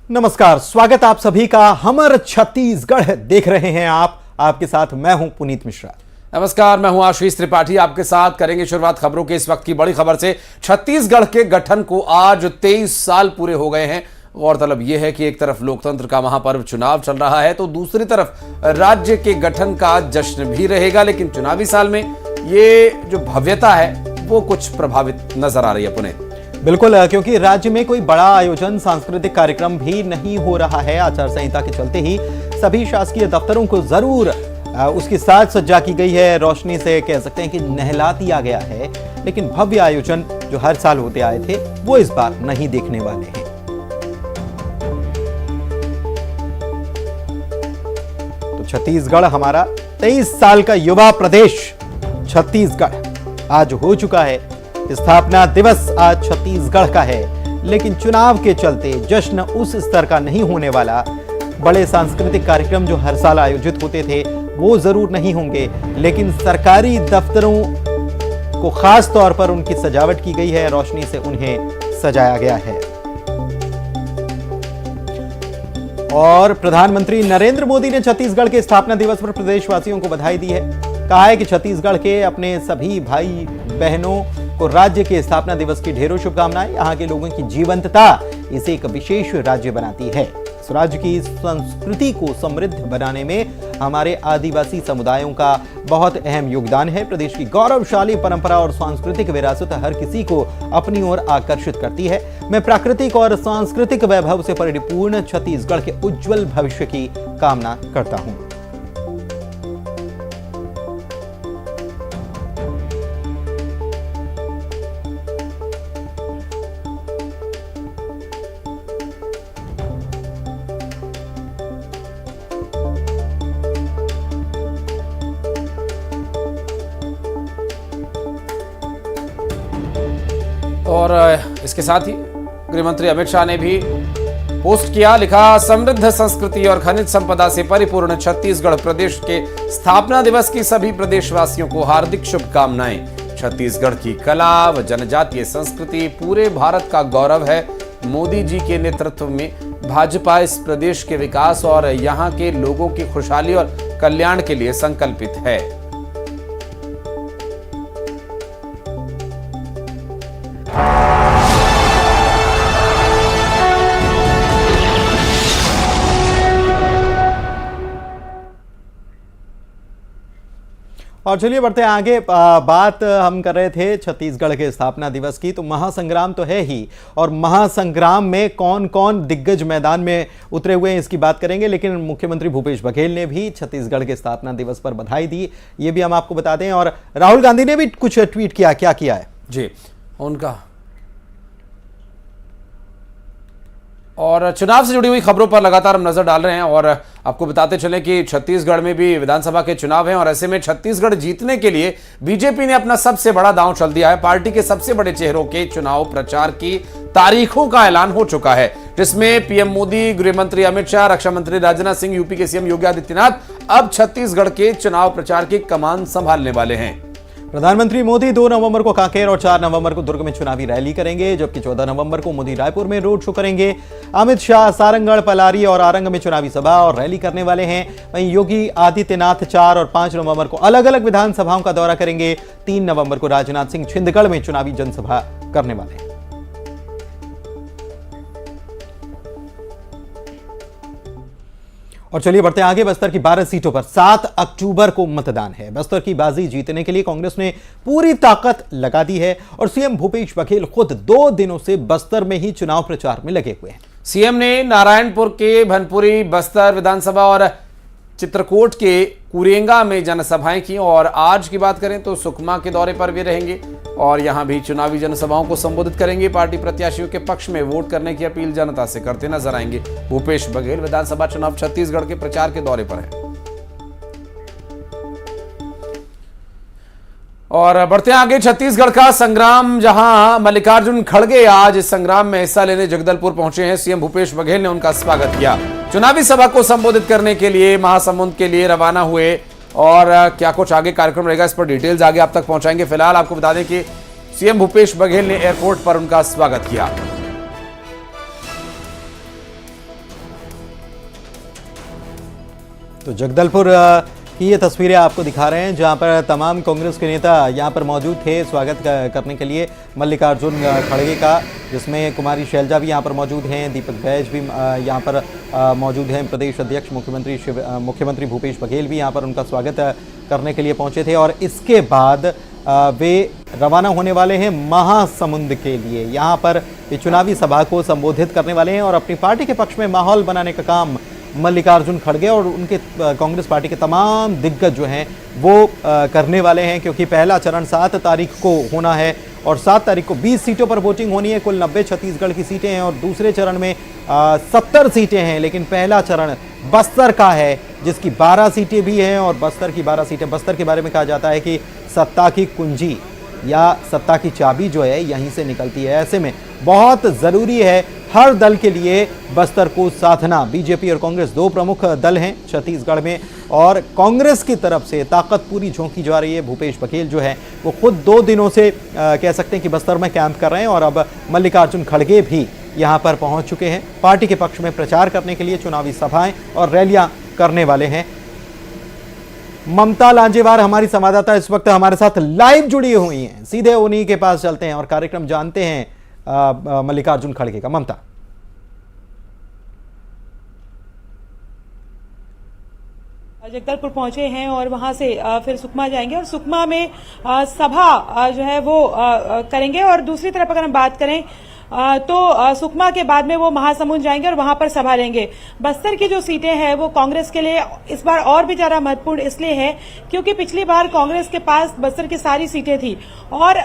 नमस्कार, स्वागत आप सभी का। हमर छत्तीसगढ़ देख रहे हैं आप। आपके साथ मैं हूं पुनीत मिश्रा। नमस्कार, मैं हूं आशीष त्रिपाठी। आपके साथ करेंगे शुरुआत खबरों के इस वक्त की बड़ी खबर से। छत्तीसगढ़ के गठन को आज 23 साल पूरे हो गए हैं। गौरतलब यह है कि एक तरफ लोकतंत्र का महापर्व चुनाव चल रहा है तो दूसरी तरफ राज्य के गठन का जश्न भी रहेगा, लेकिन चुनावी साल में ये जो भव्यता है वो कुछ प्रभावित नजर आ रही है पुनीत। बिल्कुल, क्योंकि राज्य में कोई बड़ा आयोजन, सांस्कृतिक कार्यक्रम भी नहीं हो रहा है। आचार संहिता के चलते ही सभी शासकीय दफ्तरों को जरूर उसकी साज सज्जा की गई है, रोशनी से कह सकते हैं कि नहला दिया गया है, लेकिन भव्य आयोजन जो हर साल होते आए थे वो इस बार नहीं देखने वाले हैं। तो छत्तीसगढ़ हमारा 23 साल का युवा प्रदेश छत्तीसगढ़ आज हो चुका है। स्थापना दिवस आज छत्तीसगढ़ का है, लेकिन चुनाव के चलते जश्न उस स्तर का नहीं होने वाला। बड़े सांस्कृतिक कार्यक्रम जो हर साल आयोजित होते थे वो जरूर नहीं होंगे, लेकिन सरकारी दफ्तरों को खास तौर पर उनकी सजावट की गई है, रोशनी से उन्हें सजाया गया है। और प्रधानमंत्री नरेंद्र मोदी ने छत्तीसगढ़ के स्थापना दिवस पर प्रदेशवासियों को बधाई दी है। कहा है कि छत्तीसगढ़ के अपने सभी भाई बहनों को राज्य के स्थापना दिवस की ढेरों शुभकामनाएं। यहाँ के लोगों की जीवंतता इसे एक विशेष राज्य बनाती है। इस राज्य की संस्कृति को समृद्ध बनाने में हमारे आदिवासी समुदायों का बहुत अहम योगदान है। प्रदेश की गौरवशाली परंपरा और सांस्कृतिक विरासत हर किसी को अपनी ओर आकर्षित करती है। मैं प्राकृतिक और सांस्कृतिक वैभव से परिपूर्ण छत्तीसगढ़ के उज्जवल भविष्य की कामना करता हूं। और इसके साथ ही गृहमंत्री अमित शाह ने भी पोस्ट किया, लिखा, समृद्ध संस्कृति और खनिज संपदा से परिपूर्ण छत्तीसगढ़ प्रदेश के स्थापना दिवस की सभी प्रदेशवासियों को हार्दिक शुभकामनाएं। छत्तीसगढ़ की कला व जनजातीय संस्कृति पूरे भारत का गौरव है। मोदी जी के नेतृत्व में भाजपा इस प्रदेश के विकास और यहाँ के लोगों की खुशहाली और कल्याण के लिए संकल्पित है। और चलिए बढ़ते हैं आगे। बात हम कर रहे थे छत्तीसगढ़ के स्थापना दिवस की, तो महासंग्राम तो है ही, और महासंग्राम में कौन कौन दिग्गज मैदान में उतरे हुए हैं इसकी बात करेंगे। लेकिन मुख्यमंत्री भूपेश बघेल ने भी छत्तीसगढ़ के स्थापना दिवस पर बधाई दी, ये भी हम आपको बता दें। और राहुल गांधी ने भी कुछ ट्वीट किया, क्या किया है जी उनका। और चुनाव से जुड़ी हुई खबरों पर लगातार हम नजर डाल रहे हैं और आपको बताते चलें कि छत्तीसगढ़ में भी विधानसभा के चुनाव हैं और ऐसे में छत्तीसगढ़ जीतने के लिए बीजेपी ने अपना सबसे बड़ा दांव चल दिया है। पार्टी के सबसे बड़े चेहरों के चुनाव प्रचार की तारीखों का ऐलान हो चुका है, जिसमें पीएम मोदी, गृह मंत्री अमित शाह, रक्षा मंत्री राजनाथ सिंह, यूपी के सीएम योगी आदित्यनाथ अब छत्तीसगढ़ के चुनाव प्रचार की कमान संभालने वाले हैं। प्रधानमंत्री मोदी 2 नवंबर को कांकेर और 4 नवंबर को दुर्ग में चुनावी रैली करेंगे, जबकि 14 नवंबर को मोदी रायपुर में रोड शो करेंगे। अमित शाह सारंगढ़, पलारी और आरंग में चुनावी सभा और रैली करने वाले हैं। वहीं योगी आदित्यनाथ 4 और 5 नवंबर को अलग अलग विधानसभाओं का दौरा करेंगे। 3 नवंबर को राजनाथ सिंह छिंदगढ़ में चुनावी जनसभा करने वाले हैं। और चलिए बढ़ते आगे। बस्तर की 12 सीटों पर 7 अक्टूबर को मतदान है। बस्तर की बाजी जीतने के लिए कांग्रेस ने पूरी ताकत लगा दी है और सीएम भूपेश बघेल खुद 2 दिनों से बस्तर में ही चुनाव प्रचार में लगे हुए हैं। सीएम ने नारायणपुर के भनपुरी, बस्तर विधानसभा और चित्रकोट के कुरेंगा में जनसभाएं की और आज की बात करें तो सुकमा के दौरे पर भी रहेंगे और यहां भी चुनावी जनसभाओं को संबोधित करेंगे। पार्टी प्रत्याशियों के पक्ष में वोट करने की अपील जनता से करते नजर आएंगे। भूपेश बघेल विधानसभा चुनाव छत्तीसगढ़ के प्रचार के दौरे पर हैं। और बढ़ते आगे, छत्तीसगढ़ का संग्राम, जहां मल्लिकार्जुन खड़गे आज इस संग्राम में हिस्सा लेने जगदलपुर पहुंचे हैं। सीएम भूपेश बघेल ने उनका स्वागत किया। चुनावी सभा को संबोधित करने के लिए महासमुंद के लिए रवाना हुए और क्या कुछ आगे कार्यक्रम रहेगा इस पर डिटेल्स आगे आप तक पहुंचाएंगे। फिलहाल आपको बता दें कि सीएम भूपेश बघेल ने एयरपोर्ट पर उनका स्वागत किया। तो जगदलपुर की ये तस्वीरें आपको दिखा रहे हैं जहां पर तमाम कांग्रेस के नेता यहां पर मौजूद थे स्वागत करने के लिए मल्लिकार्जुन खड़गे का, जिसमें कुमारी शैलजा भी यहां पर मौजूद हैं, दीपक बैज भी यहां पर मौजूद हैं, प्रदेश अध्यक्ष मुख्यमंत्री भूपेश बघेल भी यहां पर उनका स्वागत करने के लिए पहुंचे थे। और इसके बाद वे रवाना होने वाले हैं महासमुंद के लिए। यहाँ पर ये चुनावी सभा को संबोधित करने वाले हैं और अपनी पार्टी के पक्ष में माहौल बनाने का काम मल्लिकार्जुन खड़गे और उनके कांग्रेस पार्टी के तमाम दिग्गज जो हैं वो करने वाले हैं, क्योंकि पहला चरण 7 तारीख को होना है और 7 तारीख को 20 सीटों पर वोटिंग होनी है। कुल 90 छत्तीसगढ़ की सीटें हैं और दूसरे चरण में 70 सीटें हैं, लेकिन पहला चरण बस्तर का है जिसकी 12 सीटें भी हैं और बस्तर की 12 सीटें। बस्तर के बारे में कहा जाता है कि सत्ता की कुंजी या सत्ता की चाबी जो है यहीं से निकलती है। ऐसे में बहुत ज़रूरी है हर दल के लिए बस्तर को साधना। बीजेपी और कांग्रेस 2 प्रमुख दल हैं छत्तीसगढ़ में और कांग्रेस की तरफ से ताकत पूरी झोंकी जा रही है। भूपेश बघेल जो है वो खुद 2 दिनों से कह सकते हैं कि बस्तर में कैंप कर रहे हैं और अब मल्लिकार्जुन खड़गे भी यहाँ पर पहुँच चुके हैं पार्टी के पक्ष में प्रचार करने के लिए, चुनावी सभाएं और रैलियाँ करने वाले हैं। ममता लांजेवार हमारी संवाददाता इस वक्त हमारे साथ लाइव जुड़ी हुई हैं, सीधे उन्हीं के पास चलते हैं और कार्यक्रम जानते हैं मल्लिकार्जुन खड़गे का। ममता, जगदलपुर पहुंचे हैं और वहां से फिर सुकमा जाएंगे और सुकमा में सभा जो है वो करेंगे। और दूसरी तरफ अगर हम बात करें तो सुकमा के बाद में वो महासमुंद जाएंगे और वहां पर सभा लेंगे। बस्तर की जो सीटें हैं वो कांग्रेस के लिए इस बार और भी ज्यादा महत्वपूर्ण इसलिए है क्योंकि पिछली बार कांग्रेस के पास बस्तर की सारी सीटें थी और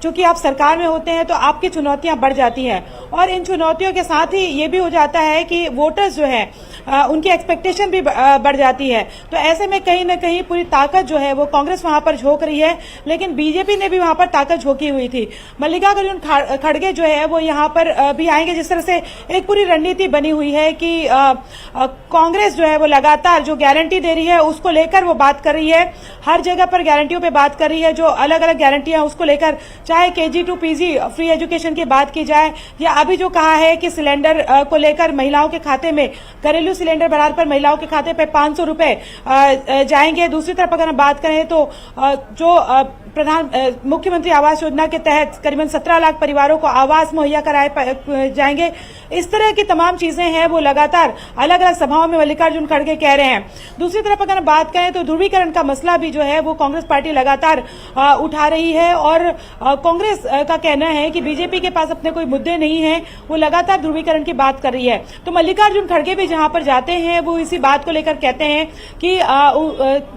चूंकि आप सरकार में होते हैं तो आपकी चुनौतियां बढ़ जाती हैं और इन चुनौतियों के साथ ही ये भी हो जाता है कि वोटर्स जो है उनकी एक्सपेक्टेशन भी बढ़ जाती है। तो ऐसे में कहीं न कहीं पूरी ताकत जो है वो कांग्रेस वहां पर झोंक रही है, लेकिन बीजेपी ने भी वहां पर ताकत झोंकी हुई थी। मल्लिकार्जुन खड़गे जो है वो यहाँ पर भी आएंगे। जिस तरह से एक पूरी रणनीति बनी हुई है कि कांग्रेस जो है वो लगातार जो गारंटी दे रही है उसको लेकर वो बात कर रही है, हर जगह पर गारंटियों पे बात कर रही है। जो अलग अलग गारंटियां उसको लेकर, चाहे KG to PG free education की बात की जाए या अभी जो कहा है कि सिलेंडर को लेकर महिलाओं के खाते में, घरेलू सिलेंडर बनाने पर महिलाओं के खाते पे 500 रुपए जाएंगे। दूसरी तरफ अगर हम बात करें तो जो मुख्यमंत्री आवास योजना के तहत करीबन 17 लाख परिवारों को आवास मुहैया कराए जाएंगे। इस तरह की तमाम चीजें हैं वो लगातार अलग अलग सभाओं में मल्लिकार्जुन खड़गे कह रहे हैं। दूसरी तरफ अगर बात करें तो ध्रुवीकरण का मसला भी जो है वो कांग्रेस पार्टी लगातार उठा रही है और कांग्रेस का कहना है कि बीजेपी के पास अपने कोई मुद्दे नहीं है, वो लगातार ध्रुवीकरण की बात कर रही है। तो मल्लिकार्जुन खड़गे भी जहां पर जाते हैं वो इसी बात को लेकर कहते हैं कि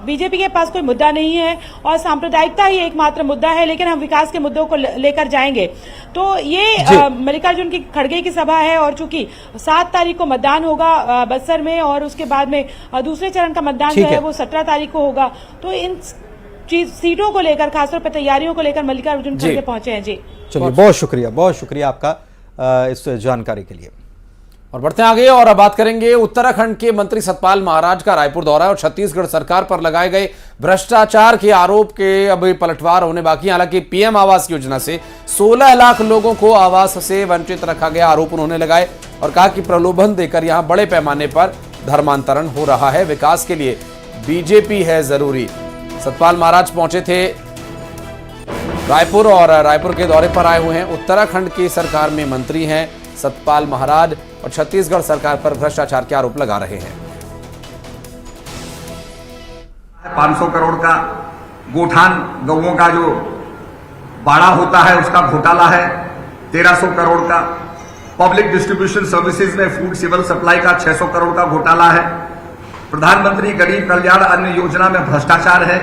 बीजेपी के पास कोई मुद्दा नहीं है और सांप्रदायिकता ही एकमात्र मुद्दा है, लेकिन हम विकास के मुद्दों को लेकर जाएंगे। तो ये मल्लिकार्जुन की खड़गे की सभा है और चूंकि 7 तारीख को मतदान होगा बस्तर में और उसके बाद में दूसरे चरण का मतदान जो है वो 17 तारीख को होगा। तो इन सीटों को लेकर, खासतौर पर तैयारियों को लेकर मल्लिकार्जुन खड़गे पहुंचे हैं। जी चलिए, बहुत शुक्रिया आपका इस जानकारी के लिए। और बढ़ते आगे और अब बात करेंगे उत्तराखंड के मंत्री सतपाल महाराज का रायपुर दौरा और छत्तीसगढ़ सरकार पर लगाए गए भ्रष्टाचार के आरोप के अभी पलटवार होने बाकी। हालांकि पीएम आवास योजना से 16 लाख लोगों को आवास से वंचित रखा गया आरोप उन्होंने लगाए और कहा कि प्रलोभन देकर यहां बड़े पैमाने पर धर्मांतरण हो रहा है, विकास के लिए बीजेपी है जरूरी। सतपाल महाराज पहुंचे थे रायपुर और रायपुर के दौरे पर आए हुए हैं। उत्तराखंड की सरकार में मंत्री हैं सतपाल महाराज और छत्तीसगढ़ सरकार पर भ्रष्टाचार के आरोप लगा रहे हैं। 500 करोड़ का गोठान गौओं का जो बाड़ा होता है उसका घोटाला है, 1300 करोड़ का पब्लिक डिस्ट्रीब्यूशन सर्विसेज में फूड सिविल सप्लाई का 600 करोड़ का घोटाला है, प्रधानमंत्री गरीब कल्याण अन्न योजना में भ्रष्टाचार है,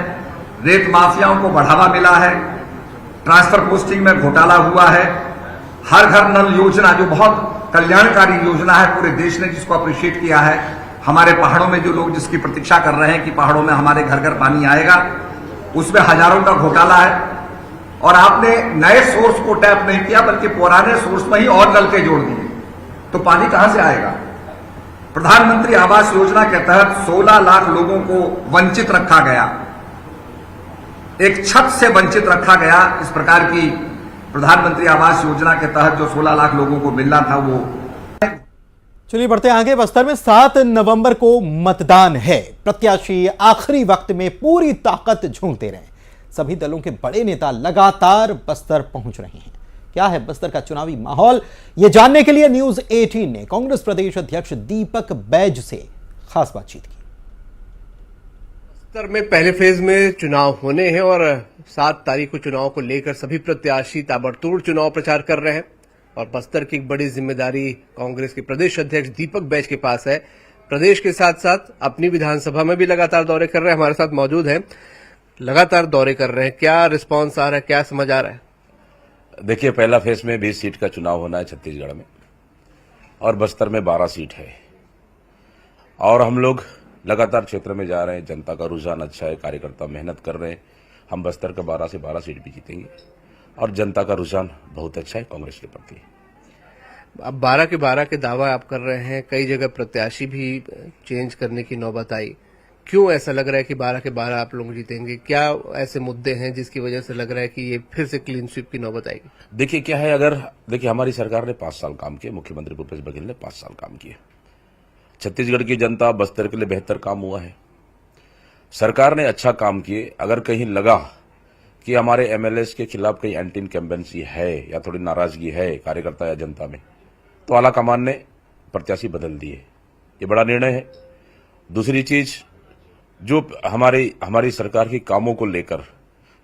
रेत माफियाओं को बढ़ावा मिला है, ट्रांसफर पोस्टिंग में घोटाला हुआ है, हर घर नल योजना जो बहुत कल्याणकारी योजना है पूरे देश ने जिसको अप्रिशिएट किया है, हमारे पहाड़ों में जो लोग जिसकी प्रतीक्षा कर रहे हैं कि पहाड़ों में हमारे घर घर पानी आएगा, उसमें हजारों का घोटाला है। और आपने नए सोर्स को टैप नहीं किया बल्कि पुराने सोर्स में ही और नलके जोड़ दिए, तो पानी कहां से आएगा? प्रधानमंत्री आवास योजना के तहत 16 लाख लोगों को वंचित रखा गया, एक छत से वंचित रखा गया। इस प्रकार की प्रधानमंत्री आवास योजना के तहत जो 16 लाख लोगों को मिलना था वो चलिए बढ़ते हैं आगे। बस्तर में 7 नवंबर को मतदान है। प्रत्याशी आखिरी वक्त में पूरी ताकत झोंकते रहे। सभी दलों के बड़े नेता लगातार बस्तर पहुंच रहे हैं। क्या है बस्तर का चुनावी माहौल, यह जानने के लिए न्यूज 18 ने कांग्रेस प्रदेश अध्यक्ष दीपक बैज से खास बातचीत की। बस्तर में पहले फेज में चुनाव होने हैं और 7 तारीख को चुनाव को लेकर सभी प्रत्याशी ताबड़तोड़ चुनाव प्रचार कर रहे हैं और बस्तर की एक बड़ी जिम्मेदारी कांग्रेस के प्रदेश अध्यक्ष दीपक बैज के पास है। प्रदेश के साथ साथ अपनी विधानसभा में भी लगातार दौरे कर रहे हैं। हमारे साथ मौजूद हैं, लगातार दौरे कर रहे हैं। क्या रिस्पांस आ रहा है, क्या समझ आ रहा है? देखिए, पहला फेज में 20 सीट का चुनाव होना है छत्तीसगढ़ में और बस्तर में 12 सीट है और हम लोग लगातार क्षेत्र में जा रहे हैं। जनता का रुझान अच्छा है, कार्यकर्ता मेहनत कर रहे हैं। हम बस्तर का 12 से 12 सीट भी जीतेंगे और जनता का रुझान बहुत अच्छा है कांग्रेस के प्रति। अब 12 के 12 के दावा आप कर रहे हैं, कई जगह प्रत्याशी भी चेंज करने की नौबत आई। क्यों ऐसा लग रहा है कि 12 के 12 आप लोग जीतेंगे? क्या ऐसे मुद्दे हैं जिसकी वजह से लग रहा है कि ये फिर से क्लीन स्वीप की नौबत आएगी? देखिए क्या है, देखिए हमारी सरकार ने 5 साल काम किए, मुख्यमंत्री भूपेश बघेल ने 5 साल काम किए। छत्तीसगढ़ की जनता, बस्तर के लिए बेहतर काम हुआ है। सरकार ने अच्छा काम किए। अगर कहीं लगा कि हमारे एमएलएस के खिलाफ कहीं एंटी इनकम्बेंसी है या थोड़ी नाराजगी है कार्यकर्ता या जनता में, तो आला कमान ने प्रत्याशी बदल दिए। ये बड़ा निर्णय है। दूसरी चीज, जो हमारी सरकार के कामों को लेकर,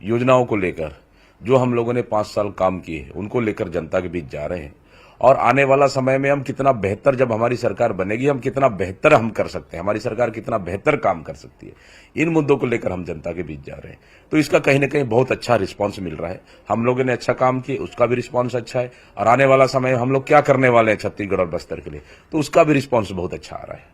योजनाओं को लेकर जो हम लोगों ने 5 साल काम किए, उनको लेकर जनता के बीच जा रहे हैं और आने वाला समय में हम कितना बेहतर, जब हमारी सरकार बनेगी, हम कितना बेहतर हम कर सकते हैं, हमारी सरकार कितना बेहतर काम कर सकती है, इन मुद्दों को लेकर हम जनता के बीच जा रहे हैं। तो इसका कहीं ना कहीं बहुत अच्छा रिस्पांस मिल रहा है। हम लोगों ने अच्छा काम किया, उसका भी रिस्पांस अच्छा है और आने वाला समय हम लोग क्या करने वाले हैं छत्तीसगढ़ और बस्तर के लिए, तो उसका भी रिस्पांस बहुत अच्छा आ रहा है।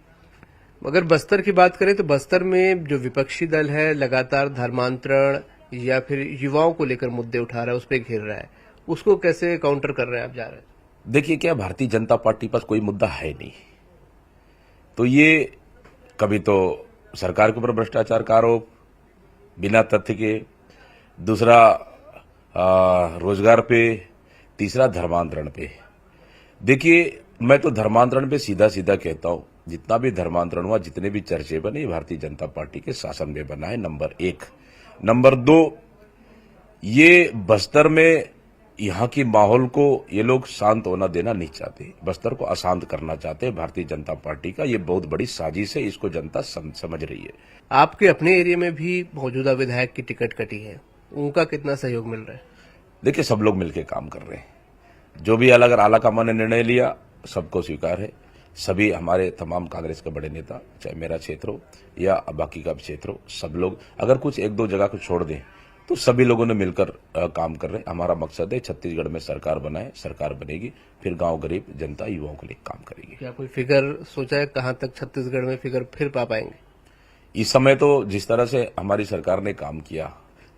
अगर बस्तर की बात करें तो बस्तर में जो विपक्षी दल है लगातार धर्मांतरण या फिर युवाओं को लेकर मुद्दे उठा रहा है, उस पर घेर रहा है, उसको कैसे काउंटर कर रहे हैं आप जा रहे हैं? देखिए क्या, भारतीय जनता पार्टी पास कोई मुद्दा है नहीं, तो ये कभी तो सरकार के ऊपर भ्रष्टाचार का आरोप बिना तथ्य के, दूसरा रोजगार पे, तीसरा धर्मांतरण पे। देखिए, मैं तो धर्मांतरण पे सीधा सीधा कहता हूं, जितना भी धर्मांतरण हुआ, जितने भी चर्चे बने, भारतीय जनता पार्टी के शासन में बना है, नंबर 1। नंबर 2, ये बस्तर में यहाँ की माहौल को ये लोग शांत होना देना नहीं चाहते, बस्तर को अशांत करना चाहते हैं। भारतीय जनता पार्टी का ये बहुत बड़ी साजिश है, इसको जनता समझ रही है। आपके अपने एरिया में भी मौजूदा विधायक की टिकट कटी है, उनका कितना सहयोग मिल रहा है? देखिए, सब लोग मिलकर काम कर रहे हैं। जो भी अलग आलाकमान ने निर्णय लिया, सबको स्वीकार है। सभी हमारे तमाम कांग्रेस के बड़े नेता, चाहे मेरा क्षेत्र हो या बाकी का क्षेत्र हो, सब लोग अगर कुछ 1-2 जगह को छोड़ दें तो सभी लोगों ने मिलकर काम कर रहे हैं। हमारा मकसद है छत्तीसगढ़ में सरकार बनाए, सरकार बनेगी, फिर गांव, गरीब जनता, युवाओं के लिए काम करेगी। क्या कोई फिगर सोचा है कहां तक छत्तीसगढ़ में फिगर फिर पा पाएंगे? इस समय तो जिस तरह से हमारी सरकार ने काम किया,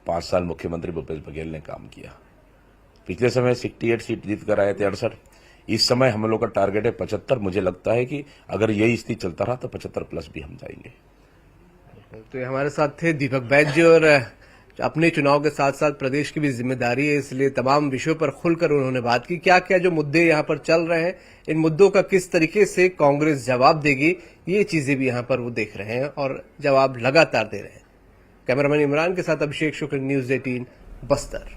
5 साल मुख्यमंत्री भूपेश बघेल ने काम किया, पिछले समय 68 सीट जीत कर आए थे, 68। इस समय हम लोग का टारगेट है 75। मुझे लगता है कि अगर यही स्थिति चलता रहा तो 75 प्लस भी हम जाएंगे। तो ये हमारे साथ थे दीपक बैज जी, और अपने चुनाव के साथ साथ प्रदेश की भी जिम्मेदारी है, इसलिए तमाम विषयों पर खुलकर उन्होंने बात की। क्या क्या जो मुद्दे यहाँ पर चल रहे हैं, इन मुद्दों का किस तरीके से कांग्रेस जवाब देगी, ये चीजें भी यहाँ पर वो देख रहे हैं और जवाब लगातार दे रहे हैं। कैमरामैन इमरान के साथ अभिषेक शुक्ल, न्यूज 18 बस्तर।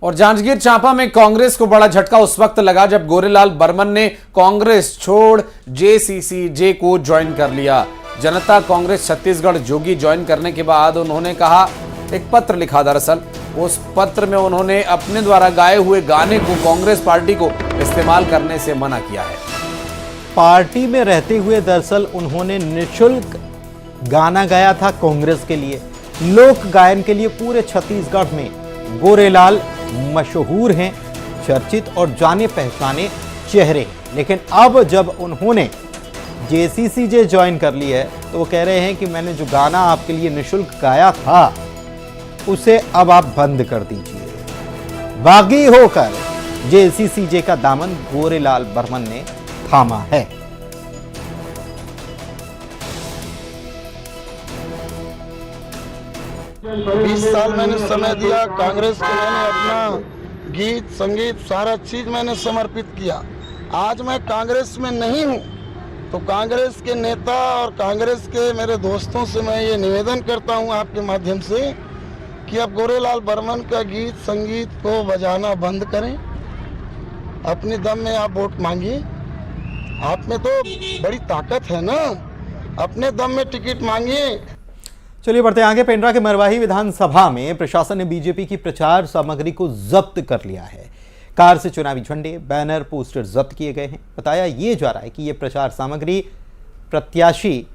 और जांजगीर चांपा में कांग्रेस को बड़ा झटका उस वक्त लगा जब गोरेलाल बर्मन ने कांग्रेस छोड़ जेसीसीजे को ज्वाइन कर लिया। जनता कांग्रेस छत्तीसगढ़ जोगी ज्वाइन करने के बाद उन्होंने कहा, एक पत्र लिखा, दरअसल उस पत्र में उन्होंने अपने द्वारा गाए हुए गाने को कांग्रेस पार्टी को इस्तेमाल करने से मना किया है। पार्टी में रहते हुए दरअसल उन्होंने निःशुल्क गाना गाया था कांग्रेस के लिए, लोक गायन के लिए। पूरे छत्तीसगढ़ में गोरेलाल मशहूर हैं, चर्चित और जाने पहचाने चेहरे। लेकिन अब जब उन्होंने जेसीसीजे ज्वाइन कर ली है तो वो कह रहे हैं कि मैंने जो गाना आपके लिए निःशुल्क गाया था उसे अब आप बंद कर दीजिए। बागी होकर जेसीसीजे का दामन गोरेलाल बर्मन ने थामा है। 20 साल मैंने समय दिया कांग्रेस को, मैंने अपना गीत संगीत सारा चीज मैंने समर्पित किया। आज मैं कांग्रेस में नहीं हूँ, तो कांग्रेस के नेता और कांग्रेस के मेरे दोस्तों से मैं ये निवेदन करता हूँ आपके माध्यम से कि अब गोरेलाल बर्मन का गीत संगीत को बजाना बंद करें। अपने दम में आप वोट मांगिए, आप में तो बड़ी ताकत है ना, अपने दम में टिकट मांगिए। चलिए बढ़ते हैं आगे। पेंड्रा के मरवाही विधानसभा में प्रशासन ने बीजेपी की प्रचार सामग्री को जब्त कर लिया है। कार से चुनावी झंडे, बैनर, पोस्टर जब्त किए गए हैं। बताया ये जा रहा है कि यह प्रचार सामग्री प्रत्याशी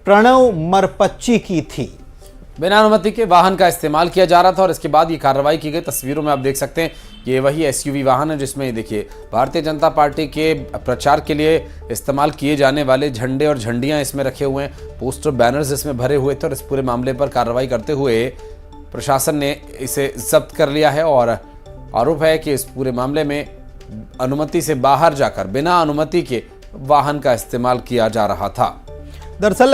प्रणव मरपच्ची की थी। बिना अनुमति के वाहन का इस्तेमाल किया जा रहा था और इसके बाद ये कार्रवाई की गई। तस्वीरों में आप देख सकते हैं ये वही एसयूवी वाहन है जिसमें देखिए भारतीय जनता पार्टी के प्रचार के लिए इस्तेमाल किए जाने वाले झंडे और झंडियां इसमें रखे हुए हैं, पोस्टर बैनर्स इसमें भरे हुए थे और इस पूरे मामले पर कार्रवाई करते हुए प्रशासन ने इसे जब्त कर लिया है। और आरोप है कि इस पूरे मामले में अनुमति से बाहर जाकर बिना अनुमति के वाहन का इस्तेमाल किया जा रहा था। दरअसल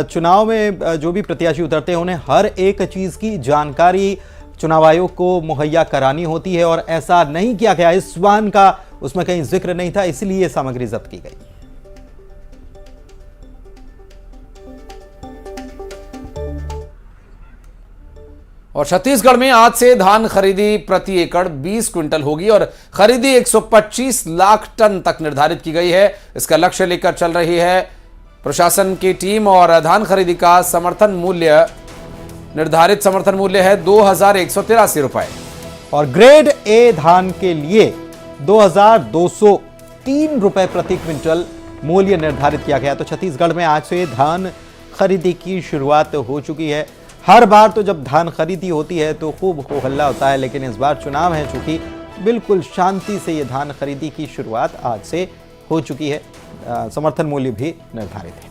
चुनाव में जो भी प्रत्याशी उतरते हैं उन्हें हर एक चीज की जानकारी चुनाव आयोग को मुहैया करानी होती है और ऐसा नहीं किया गया। इस वाहन का उसमें कहीं जिक्र नहीं था, इसलिए सामग्री जब्त की गई। और छत्तीसगढ़ में आज से धान खरीदी प्रति एकड़ 20 क्विंटल होगी और खरीदी 125 लाख टन तक निर्धारित की गई है। इसका लक्ष्य लेकर चल रही है प्रशासन की टीम और धान खरीदी का निर्धारित समर्थन मूल्य है 2,183 रुपए और ग्रेड ए धान के लिए 2,203 रुपए प्रति क्विंटल मूल्य निर्धारित किया गया। तो छत्तीसगढ़ में आज से धान खरीदी की शुरुआत हो चुकी है। हर बार तो जब धान खरीदी होती है तो खूब हो हल्ला होता है, लेकिन इस बार चुनाव है, चूंकि बिल्कुल शांति से ये धान खरीदी की शुरुआत आज से हो चुकी है। समर्थन मूल्य भी निर्धारित है।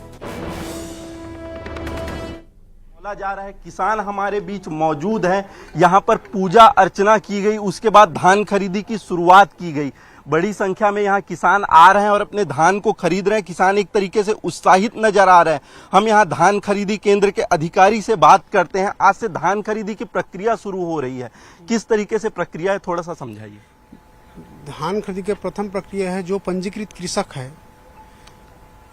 बोला जा रहा है किसान हमारे बीच मौजूद हैं, यहाँ पर पूजा अर्चना की गई, उसके बाद धान खरीदी की शुरुआत की गई। बड़ी संख्या में यहाँ किसान आ रहे हैं और अपने धान को खरीद रहे हैं। किसान एक तरीके से उत्साहित नजर आ रहे हैं। हम यहाँ धान खरीदी केंद्र के अधिकारी से बात करते हैं। आज से धान खरीदी की प्रक्रिया शुरू हो रही है, किस तरीके से प्रक्रिया है थोड़ा सा समझाइए। धान खरीदी की प्रथम प्रक्रिया है, जो पंजीकृत कृषक है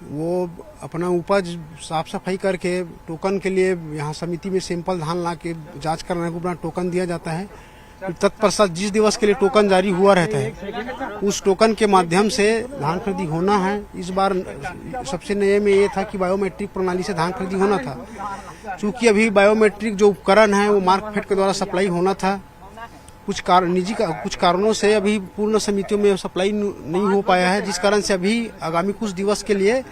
वो अपना उपज साफ सफाई करके टोकन के लिए यहाँ समिति में सैंपल धान ला के जाँच करने को अपना टोकन दिया जाता है। तत्पश्चात जिस दिवस के लिए टोकन जारी हुआ रहता है उस टोकन के माध्यम से धान खरीदी होना है। इस बार सबसे नए में ये था कि बायोमेट्रिक प्रणाली से धान खरीदी होना था। चूंकि अभी बायोमेट्रिक जो उपकरण है वो मार्कफेड के द्वारा सप्लाई होना था, कुछ कारणों से अभी पूर्ण समितियों में सप्लाई नहीं हो पाया है, जिस कारण से अभी आगामी कुछ दिवस के लिए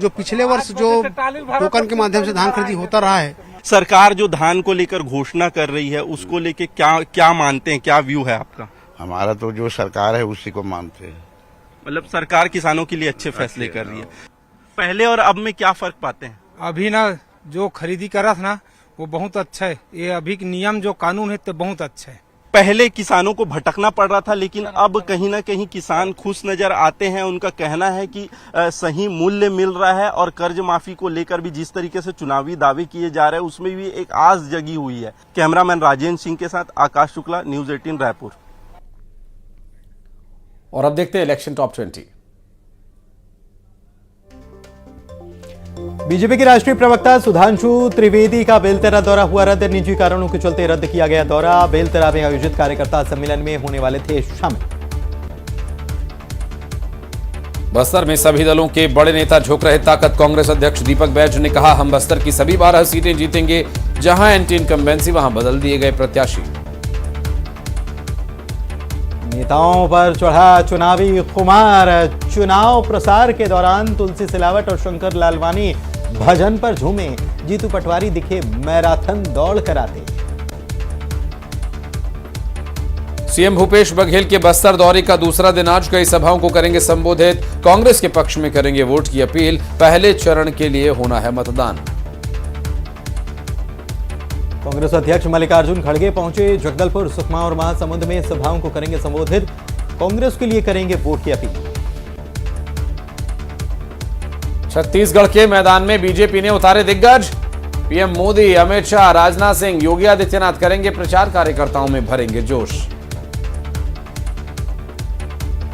जो पिछले वर्ष जो टोकन के माध्यम से धान खरीदी होता रहा है। सरकार जो धान को लेकर घोषणा कर रही है उसको लेकर क्या मानते हैं, क्या व्यू है आपका? हमारा तो जो सरकार है उसी को मानते हैं। मतलब सरकार किसानों के लिए अच्छे फैसले कर रही है। पहले और अब में क्या फर्क पाते हैं? अभी ना जो खरीदी कर रहा था ना वो बहुत अच्छा है। ये अभी नियम जो कानून है तो बहुत अच्छा है। पहले किसानों को भटकना पड़ रहा था, लेकिन अब कहीं ना कहीं किसान खुश नजर आते हैं। उनका कहना है कि सही मूल्य मिल रहा है और कर्ज माफी को लेकर भी जिस तरीके से चुनावी दावे किए जा रहे हैं उसमें भी एक आस जगी हुई है। कैमरामैन राजेंद्र सिंह के साथ आकाश शुक्ला, न्यूज 18 रायपुर। और अब देखते हैं इलेक्शन टॉप 20। बीजेपी के राष्ट्रीय प्रवक्ता सुधांशु त्रिवेदी का बेलतरा दौरा हुआ रद्द। निजी कारणों के चलते रद्द किया गया दौरा। बेलतरा में आयोजित कार्यकर्ता सम्मेलन में होने वाले थे शामिल। बस्तर में सभी दलों के बड़े नेता झोंक रहे ताकत। कांग्रेस अध्यक्ष दीपक बैज ने कहा, हम बस्तर की सभी 12 सीटें जीतेंगे। जहां एंटी इनकम्बेंसी वहां बदल दिए गए प्रत्याशी। नेताओं पर चढ़ा चुनावी खुमार। चुनाव प्रसार के दौरान तुलसी सिलावट और शंकर लालवानी भजन पर झूमे। जीतू पटवारी दिखे मैराथन दौड़ कराते। सीएम भूपेश बघेल के बस्तर दौरे का दूसरा दिन आज कई सभाओं को करेंगे संबोधित। कांग्रेस के पक्ष में करेंगे वोट की अपील। पहले चरण के लिए होना है मतदान। कांग्रेस अध्यक्ष मल्लिकार्जुन खड़गे पहुंचे जगदलपुर, सुकमा और महासमुंद में सभाओं को करेंगे संबोधित। कांग्रेस के लिए करेंगे वोट की अपील। छत्तीसगढ़ के मैदान में बीजेपी ने उतारे दिग्गज। पीएम मोदी, अमित शाह, राजनाथ सिंह, योगी आदित्यनाथ करेंगे प्रचार। कार्यकर्ताओं में भरेंगे जोश।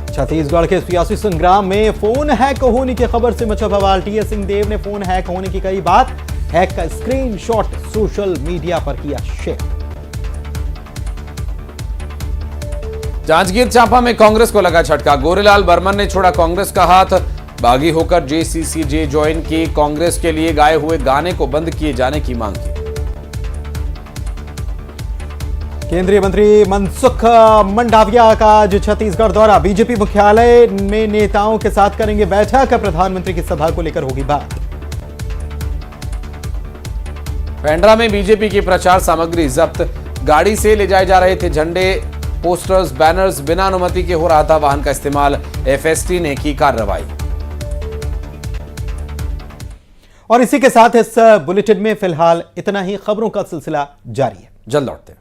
छत्तीसगढ़ के सियासी संग्राम में फोन हैक होने की खबर से मचा बवाल। टीएस सिंहदेव ने फोन हैक होने की कही बात, हैक का स्क्रीनशॉट सोशल मीडिया पर किया शेयर। जांजगीर चांपा में कांग्रेस को लगा झटका, गोरेलाल बर्मन ने छोड़ा कांग्रेस का हाथ, बागी होकर जेसीसीजे ज्वाइन की, कांग्रेस के लिए गाए हुए गाने को बंद किए जाने की मांग की। केंद्रीय मंत्री मनसुख मंडाविया का आज छत्तीसगढ़ दौरा, बीजेपी मुख्यालय में नेताओं के साथ करेंगे बैठक, प्रधानमंत्री की सभा को लेकर होगी बात। पेंड्रा में बीजेपी की प्रचार सामग्री जब्त, गाड़ी से ले जाए जा रहे थे झंडे, पोस्टर्स, बैनर्स, बिना अनुमति के हो रहा था वाहन का इस्तेमाल, एफएसटी ने की कार्रवाई। और इसी के साथ इस बुलेटिन में फिलहाल इतना ही, खबरों का सिलसिला जारी है, जल्द लौटते हैं।